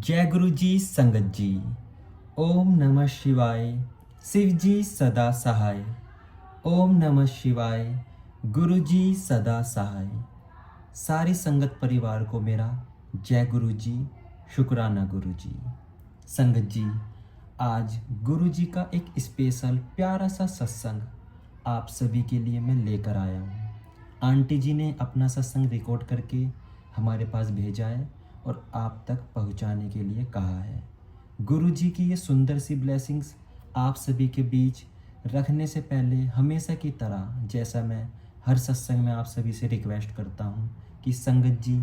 जय गुरु जी संगत जी। ओम नमः शिवाय। शिव जी सदा सहाय। ओम नमः शिवाय। गुरु जी सदा सहाय। सारी संगत परिवार को मेरा जय गुरु जी, शुक्राना गुरु जी। संगत जी, आज गुरु जी का एक स्पेशल प्यारा सा सत्संग आप सभी के लिए मैं लेकर आया हूँ। आंटी जी ने अपना सत्संग रिकॉर्ड करके हमारे पास भेजा है और आप तक पहुंचाने के लिए कहा है। गुरु जी की ये सुंदर सी ब्लेसिंग्स आप सभी के बीच रखने से पहले हमेशा की तरह जैसा मैं हर सत्संग में आप सभी से रिक्वेस्ट करता हूँ कि संगत जी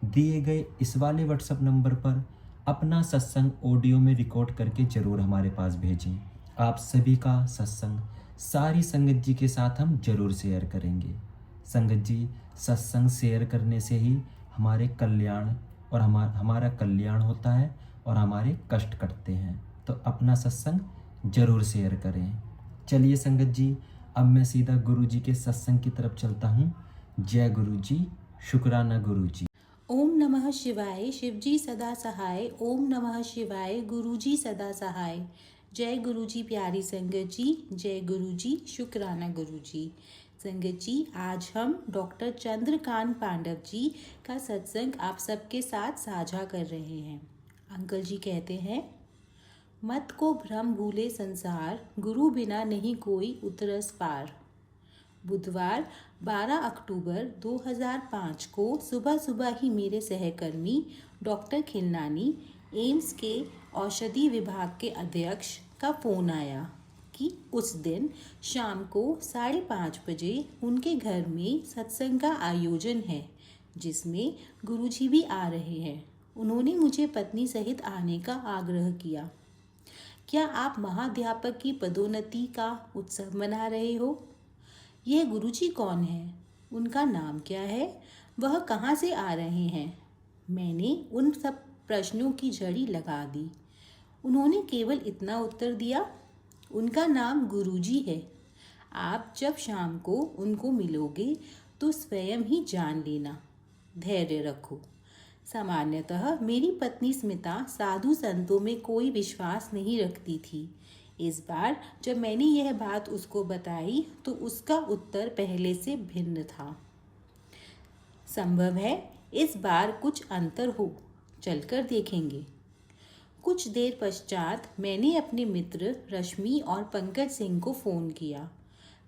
दिए गए इस वाले व्हाट्सएप नंबर पर अपना सत्संग ऑडियो में रिकॉर्ड करके ज़रूर हमारे पास भेजें। आप सभी का सत्संग सारी संगत जी के साथ हम जरूर शेयर करेंगे। संगत जी, सत्संग शेयर करने से ही हमारे कल्याण और हमारा कल्याण होता है और हमारे कष्ट कटते हैं। तो अपना सत्संग जरूर शेयर करें। चलिए संगत जी, अब मैं सीधा गुरु जी के सत्संग की तरफ चलता हूँ। जय गुरु जी, शुक्राना गुरु जी। ओम नमः शिवाय। शिवजी सदा सहाय। ओम नमः शिवाय। गुरुजी सदा सहाय। जय गुरुजी प्यारी संगत जी। जय गुरुजी, शुक्राना गुरुजी। संगत जी, आज हम डॉक्टर चंद्रकांत पांडव जी का सत्संग आप सबके साथ साझा कर रहे हैं। अंकल जी कहते हैं, मत को भ्रम भूले संसार, गुरु बिना नहीं कोई उतरस पार। बुधवार 12 अक्टूबर 2005 को सुबह सुबह ही मेरे सहकर्मी डॉक्टर खिलनानी, एम्स के औषधि विभाग के अध्यक्ष का फ़ोन आया कि उस दिन शाम को 5:30 बजे उनके घर में सत्संग का आयोजन है जिसमें गुरुजी भी आ रहे हैं। उन्होंने मुझे पत्नी सहित आने का आग्रह किया। क्या आप महाध्यापक की पदोन्नति का उत्सव मना रहे हो? यह गुरुजी कौन है? उनका नाम क्या है? वह कहाँ से आ रहे हैं? मैंने उन सब प्रश्नों की झड़ी लगा दी। उन्होंने केवल इतना उत्तर दिया, उनका नाम गुरुजी है। आप जब शाम को उनको मिलोगे तो स्वयं ही जान लेना। धैर्य रखो। सामान्यतः मेरी पत्नी स्मिता साधु संतों में कोई विश्वास नहीं रखती थी। इस बार जब मैंने यह बात उसको बताई तो उसका उत्तर पहले से भिन्न था। संभव है इस बार कुछ अंतर हो, चलकर देखेंगे। कुछ देर पश्चात मैंने अपने मित्र रश्मि और पंकज सिंह को फ़ोन किया।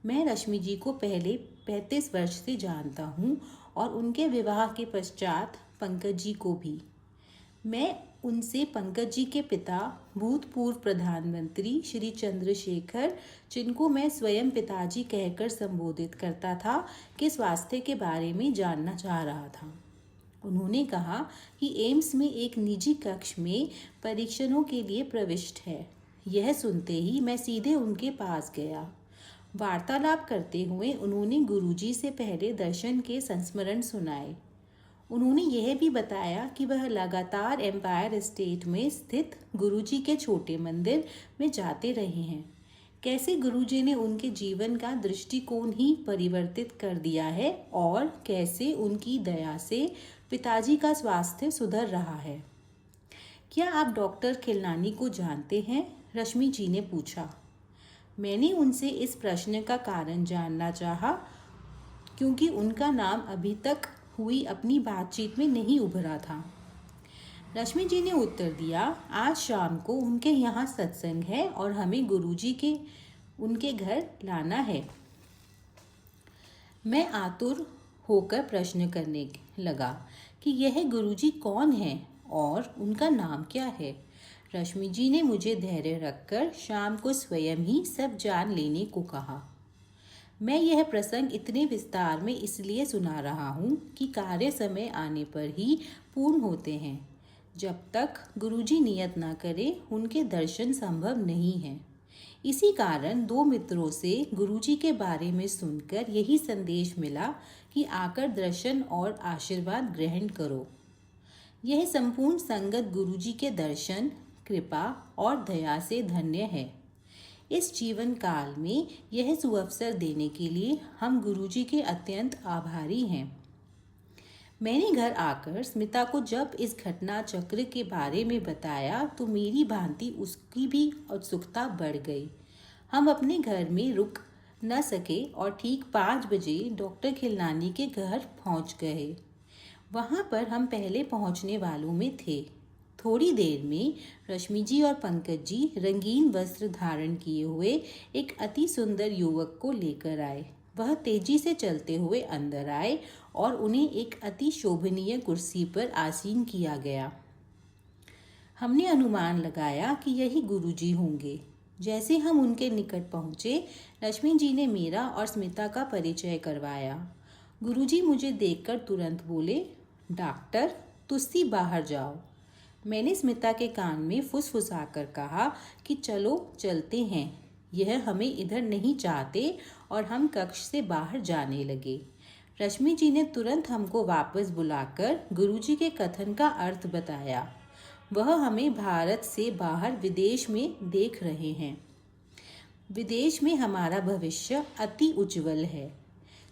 मैं रश्मि जी को पहले 35 वर्ष से जानता हूँ और उनके विवाह के पश्चात पंकज जी को भी। मैं उनसे पंकज जी के पिता भूतपूर्व प्रधानमंत्री श्री चंद्रशेखर, जिनको मैं स्वयं पिताजी कहकर संबोधित करता था, के स्वास्थ्य के बारे में जानना चाह रहा था। उन्होंने कहा कि एम्स में एक निजी कक्ष में परीक्षणों के लिए प्रविष्ट है। यह सुनते ही मैं सीधे उनके पास गया। वार्तालाप करते हुए उन्होंने गुरुजी से पहले दर्शन के संस्मरण सुनाए। उन्होंने यह भी बताया कि वह लगातार एम्पायर स्टेट में स्थित गुरुजी के छोटे मंदिर में जाते रहे हैं। कैसे गुरुजी ने उनके जीवन का दृष्टिकोण ही परिवर्तित कर दिया है और कैसे उनकी दया से पिताजी का स्वास्थ्य सुधर रहा है। क्या आप डॉक्टर खिलनानी को जानते हैं? रश्मि जी ने पूछा। मैंने उनसे इस प्रश्न का कारण जानना चाहा क्योंकि उनका नाम अभी तक हुई अपनी बातचीत में नहीं उभरा था। रश्मि जी ने उत्तर दिया, आज शाम को उनके यहाँ सत्संग है और हमें गुरुजी के उनके घर लाना है। मैं आतुर होकर प्रश्न करने लगा कि यह गुरुजी कौन है और उनका नाम क्या है। रश्मि जी ने मुझे धैर्य रखकर शाम को स्वयं ही सब जान लेने को कहा। मैं यह प्रसंग इतने विस्तार में इसलिए सुना रहा हूँ कि कार्य समय आने पर ही पूर्ण होते हैं। जब तक गुरुजी नियत ना करे उनके दर्शन संभव नहीं है। इसी कारण दो मित्रों से गुरुजी के बारे में सुनकर यही संदेश मिला कि आकर दर्शन और आशीर्वाद ग्रहण करो। यह संपूर्ण संगत गुरुजी के दर्शन, कृपा और दया से धन्य है। इस जीवन काल में यह सुअवसर देने के लिए हम गुरुजी के अत्यंत आभारी हैं। मैंने घर आकर स्मिता को जब इस घटना चक्र के बारे में बताया तो मेरी भांति उसकी भी उत्सुकता बढ़ गई। हम अपने घर में रुक न सके और ठीक 5 बजे डॉक्टर खिलनानी के घर पहुंच गए। वहां पर हम पहले पहुंचने वालों में थे। थोड़ी देर में रश्मि जी और पंकज जी रंगीन वस्त्र धारण किए हुए एक अति सुंदर युवक को लेकर आए। वह तेजी से चलते हुए अंदर आए और उन्हें एक अति शोभनीय कुर्सी पर आसीन किया गया। हमने अनुमान लगाया कि यही गुरुजी होंगे। जैसे हम उनके निकट पहुंचे, रश्मि जी ने मेरा और स्मिता का परिचय करवाया। गुरुजी मुझे देखकर तुरंत बोले, डॉक्टर तुस्सी बाहर जाओ। मैंने स्मिता के कान में फुसफुसाकर कहा कि चलो चलते हैं, यह हमें इधर नहीं चाहते, और हम कक्ष से बाहर जाने लगे। रश्मि जी ने तुरंत हमको वापस बुलाकर गुरुजी के कथन का अर्थ बताया। वह हमें भारत से बाहर विदेश में देख रहे हैं। विदेश में हमारा भविष्य अति उज्जवल है।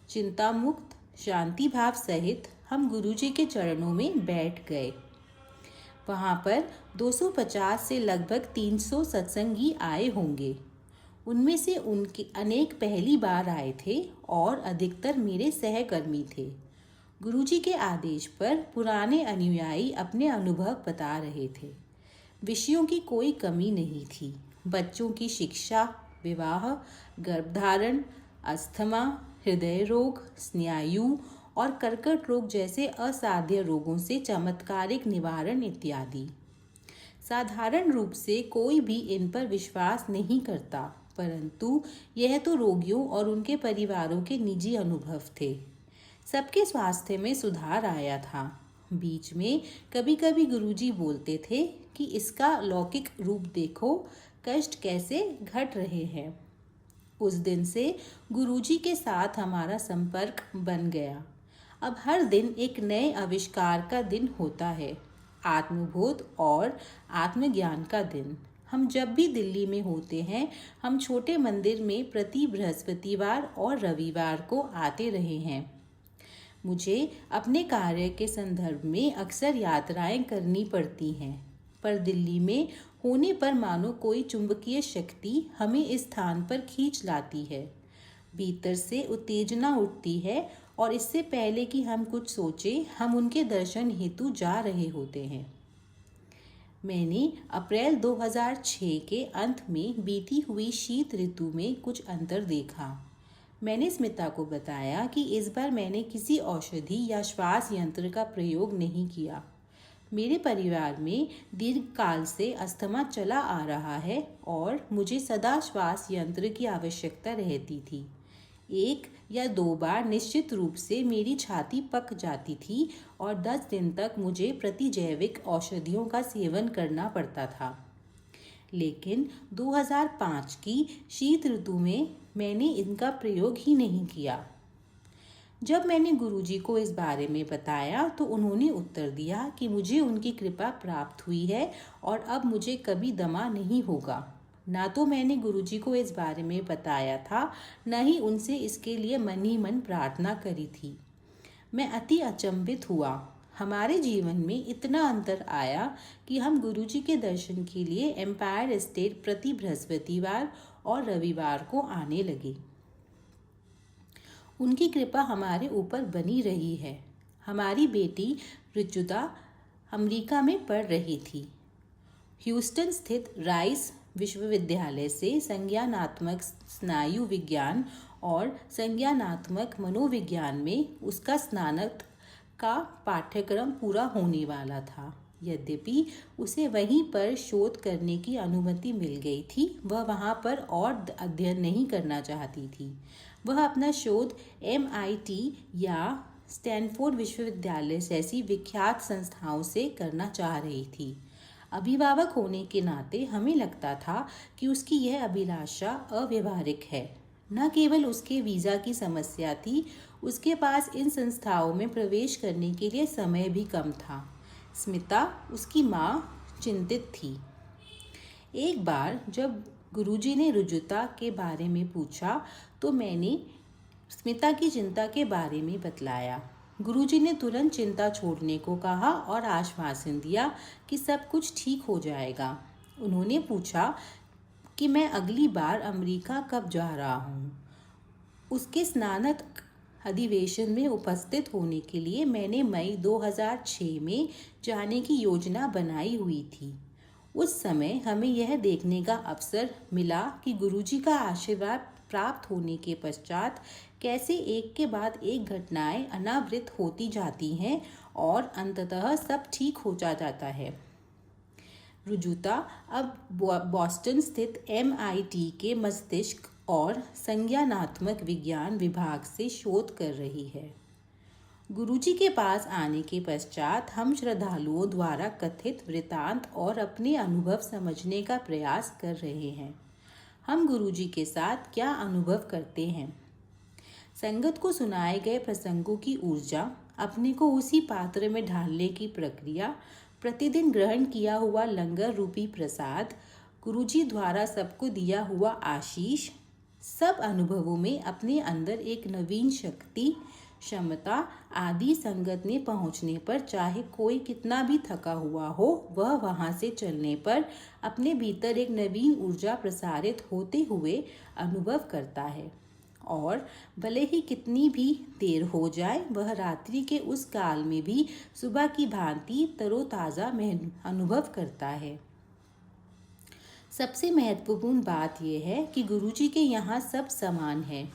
चिंता मुक्त शांति भाव सहित हम गुरुजी के चरणों में बैठ गए। वहाँ पर 250 से लगभग 300 सत्संगी आए होंगे। उनमें से उनके अनेक पहली बार आए थे और अधिकतर मेरे सहकर्मी थे। गुरुजी के आदेश पर पुराने अनुयायी अपने अनुभव बता रहे थे। विषयों की कोई कमी नहीं थी। बच्चों की शिक्षा, विवाह, गर्भधारण, अस्थमा, हृदय रोग, स्नायु और कर्कट रोग जैसे असाध्य रोगों से चमत्कारिक निवारण इत्यादि। साधारण रूप से कोई भी इन पर विश्वास नहीं करता, परंतु यह तो रोगियों और उनके परिवारों के निजी अनुभव थे। सबके स्वास्थ्य में सुधार आया था। बीच में कभी कभी गुरुजी बोलते थे कि इसका लौकिक रूप देखो, कष्ट कैसे घट रहे हैं। उस दिन से गुरुजी के साथ हमारा संपर्क बन गया। अब हर दिन एक नए आविष्कार का दिन होता है, आत्मबोध और आत्मज्ञान का दिन। हम जब भी दिल्ली में होते हैं, हम छोटे मंदिर में प्रति बृहस्पतिवार और रविवार को आते रहे हैं। मुझे अपने कार्य के संदर्भ में अक्सर यात्राएं करनी पड़ती हैं, पर दिल्ली में होने पर मानो कोई चुंबकीय शक्ति हमें इस स्थान पर खींच लाती है। भीतर से उत्तेजना उठती है और इससे पहले कि हम कुछ सोचें, हम उनके दर्शन हेतु जा रहे होते हैं। मैंने अप्रैल 2006 के अंत में बीती हुई शीत ऋतु में कुछ अंतर देखा। मैंने स्मिता को बताया कि इस बार मैंने किसी औषधि या श्वास यंत्र का प्रयोग नहीं किया। मेरे परिवार में दीर्घकाल से अस्थमा चला आ रहा है और मुझे सदा श्वास यंत्र की आवश्यकता रहती थी। 1 या 2 बार निश्चित रूप से मेरी छाती पक जाती थी और 10 दिन तक मुझे प्रतिजैविक औषधियों का सेवन करना पड़ता था। लेकिन 2005 की शीत ऋतु में मैंने इनका प्रयोग ही नहीं किया। जब मैंने गुरुजी को इस बारे में बताया तो उन्होंने उत्तर दिया कि मुझे उनकी कृपा प्राप्त हुई है और अब मुझे कभी दमा नहीं होगा। ना तो मैंने गुरुजी को इस बारे में बताया था, न ही उनसे इसके लिए मन ही मन प्रार्थना करी थी। मैं अति अचंभित हुआ। हमारे जीवन में इतना अंतर आया कि हम गुरुजी के दर्शन के लिए एम्पायर स्टेट प्रति बृहस्पतिवार और रविवार को आने लगे। उनकी कृपा हमारे ऊपर बनी रही है। हमारी बेटी ऋजुता अमेरिका में पढ़ रही थी। ह्यूस्टन स्थित राइस विश्वविद्यालय से संज्ञानात्मक स्नायु विज्ञान और संज्ञानात्मक मनोविज्ञान में उसका स्नातक का पाठ्यक्रम पूरा होने वाला था। यद्यपि उसे वहीं पर शोध करने की अनुमति मिल गई थी, वह वहाँ पर और अध्ययन नहीं करना चाहती थी। वह अपना शोध MIT या स्टैनफोर्ड विश्वविद्यालय जैसी विख्यात संस्थाओं से करना चाह रही थी। अभिभावक होने के नाते हमें लगता था कि उसकी यह अभिलाषा अव्यवहारिक है। न केवल उसके वीज़ा की समस्या थी, उसके पास इन संस्थाओं में प्रवेश करने के लिए समय भी कम था। स्मिता, उसकी माँ, चिंतित थी। एक बार जब गुरुजी ने रुजुता के बारे में पूछा तो मैंने स्मिता की चिंता के बारे में बतलाया। गुरुजी ने तुरंत चिंता छोड़ने को कहा और आश्वासन दिया कि सब कुछ ठीक हो जाएगा। उन्होंने पूछा कि मैं अगली बार अमेरिका कब जा रहा हूँ। उसके स्नातक अधिवेशन में उपस्थित होने के लिए मैंने मई 2006 में जाने की योजना बनाई हुई थी। उस समय हमें यह देखने का अवसर मिला कि गुरुजी का आशीर्वाद प्राप्त होने के पश्चात कैसे एक के बाद एक घटनाएं अनावृत होती जाती हैं और अंततः सब ठीक हो जाता है। रुजुता अब बॉस्टन स्थित MIT के मस्तिष्क और संज्ञानात्मक विज्ञान विभाग से शोध कर रही है। गुरुजी के पास आने के पश्चात हम श्रद्धालुओं द्वारा कथित वृतांत और अपने अनुभव समझने का प्रयास कर रहे हैं। हम गुरुजी के साथ क्या अनुभव करते हैं? संगत को सुनाए गए प्रसंगों की ऊर्जा, अपने को उसी पात्र में ढालने की प्रक्रिया, प्रतिदिन ग्रहण किया हुआ लंगर रूपी प्रसाद, गुरुजी द्वारा सबको दिया हुआ आशीष, सब अनुभवों में अपने अंदर एक नवीन शक्ति, क्षमता आदि संगत ने पहुंचने पर चाहे कोई कितना भी थका हुआ हो, वह वहां से चलने पर अपने भीतर एक नवीन ऊर्जा प्रसारित होते हुए अनुभव करता है और भले ही कितनी भी देर हो जाए, वह रात्रि के उस काल में भी सुबह की भांति तरोताज़ा अनुभव करता है। सबसे महत्वपूर्ण बात यह है कि गुरुजी के यहाँ सब समान है,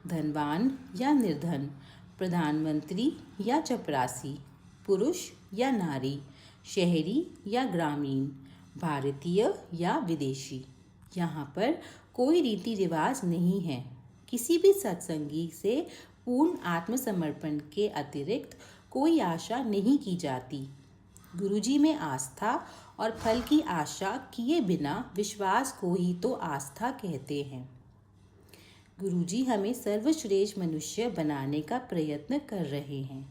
धनवान या निर्धन, प्रधानमंत्री या चपरासी, पुरुष या नारी, शहरी या ग्रामीण, भारतीय या विदेशी। यहाँ पर कोई रीति रिवाज नहीं है। किसी भी सत्संगी से पूर्ण आत्मसमर्पण के अतिरिक्त कोई आशा नहीं की जाती। गुरुजी में आस्था और फल की आशा किए बिना विश्वास को ही तो आस्था कहते हैं। गुरुजी हमें सर्वश्रेष्ठ मनुष्य बनाने का प्रयत्न कर रहे हैं।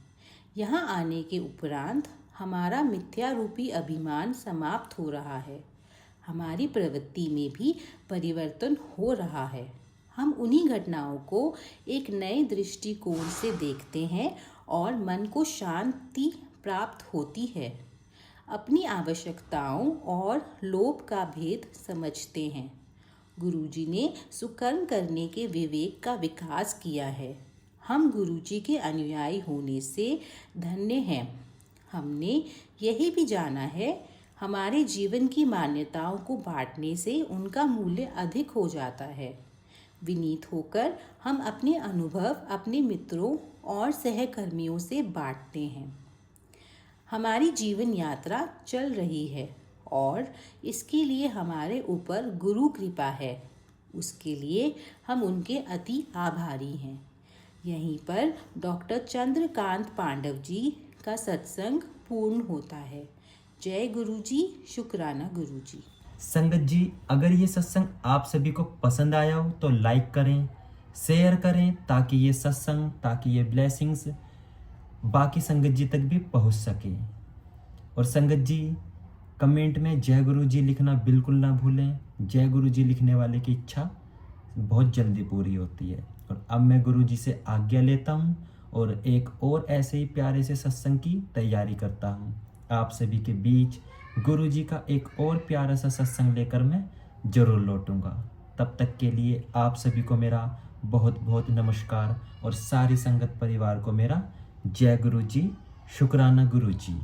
यहाँ आने के उपरांत हमारा मिथ्या रूपी अभिमान समाप्त हो रहा है। हमारी प्रवृत्ति में भी परिवर्तन हो रहा है। हम उन्हीं घटनाओं को एक नए दृष्टिकोण से देखते हैं और मन को शांति प्राप्त होती है। अपनी आवश्यकताओं और लोभ का भेद समझते हैं। गुरुजी ने सुकर्म करने के विवेक का विकास किया है। हम गुरुजी के अनुयायी होने से धन्य हैं। हमने यही भी जाना है, हमारे जीवन की मान्यताओं को बांटने से उनका मूल्य अधिक हो जाता है। विनीत होकर हम अपने अनुभव अपने मित्रों और सहकर्मियों से बांटते हैं। हमारी जीवन यात्रा चल रही है और इसके लिए हमारे ऊपर गुरु कृपा है। उसके लिए हम उनके अति आभारी हैं। यहीं पर डॉक्टर चंद्रकांत पांडव जी का सत्संग पूर्ण होता है। जय गुरु जी, शुक्राना गुरु जी। संगत जी, अगर ये सत्संग आप सभी को पसंद आया हो तो लाइक करें, शेयर करें, ताकि ये ब्लेसिंग्स बाकी संगत जी तक भी पहुंच सके। और संगत जी, कमेंट में जय गुरु जी लिखना बिल्कुल ना भूलें। जय गुरु जी लिखने वाले की इच्छा बहुत जल्दी पूरी होती है। और अब मैं गुरु जी से आज्ञा लेता हूँ और एक और ऐसे ही प्यारे से सत्संग की तैयारी करता हूँ। आप सभी के बीच गुरु जी का एक और प्यारा सा सत्संग लेकर मैं जरूर लौटूंगा। तब तक के लिए आप सभी को मेरा बहुत बहुत नमस्कार और सारी संगत परिवार को मेरा जय गुरु जी, शुक्राना गुरु जी।